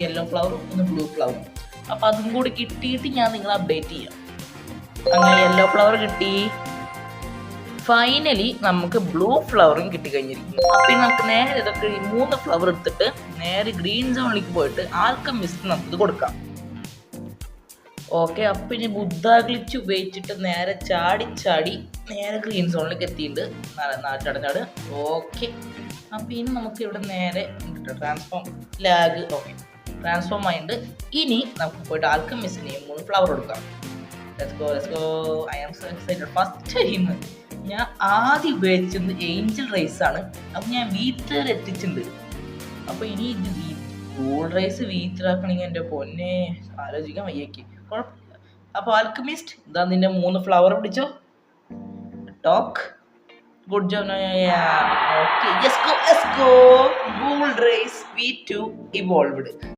Yellow ഫ്ലവറും ഒന്ന് blue ഫ്ലവറും. അപ്പം അതും കൂടി കിട്ടിയിട്ട് ഞാൻ നിങ്ങളെ അപ്ഡേറ്റ് ചെയ്യാം. അങ്ങനെ യെല്ലോ ഫ്ലവർ കിട്ടി. ഫൈനലി നമുക്ക് ബ്ലൂ ഫ്ലവറും കിട്ടിക്കഴിഞ്ഞിരിക്കുന്നു. അപ്പം നമുക്ക് നേരെ ഇതൊക്കെ ഈ 3 ഫ്ലവർ എടുത്തിട്ട് നേരെ ഗ്രീൻ സോണിലേക്ക് പോയിട്ട് ആൽക്കെമിസ്റ്റ് നമുക്കിത് കൊടുക്കാം. ഓക്കെ, അപ്പം ഇനി ബുദ്ധ ഗ്ലിച്ച് ഉപയോഗിച്ചിട്ട് നേരെ ചാടി നേരെ ഗ്രീൻ സോണിലേക്ക് എത്തിയിട്ടുണ്ട്. ചാട്. ഓക്കെ, അപ്പം ഇനി നമുക്ക് ഇവിടെ നേരെ ട്രാൻസ്ഫോം ലാഗ്. ഓക്കെ, ട്രാൻസ്ഫോം ആയിട്ട് ഇനി നമുക്ക് പോയിട്ട് ആൽക്കെമിസ്റ്റിനെയും 3 ഫ്ലവർ കൊടുക്കാം. Let's go. I am so excited. First time ഞാൻ ആദ്യം ഉപയോഗിച്ചത് ഏഞ്ചൽ റൈസ് ആണ്. അപ്പം ഞാൻ വീട്ടിൽ എത്തിച്ചിട്ടുണ്ട്. അപ്പോൾ ഇനി ഇത് കൂൾ റൈസ് വീട്ടിലാക്കണമെങ്കിൽ എൻ്റെ പൊന്നെ ആലോചിക്കാൻ വയ്യേക്ക്. കുഴപ്പമില്ല. അപ്പോൾ ആൽക്കെമിസ്റ്റ് ഇതാ നിന്റെ 3 ഫ്ലവർ പിടിച്ചോ. Talk good job. Okay, let's go. Cool rise V2 evolved.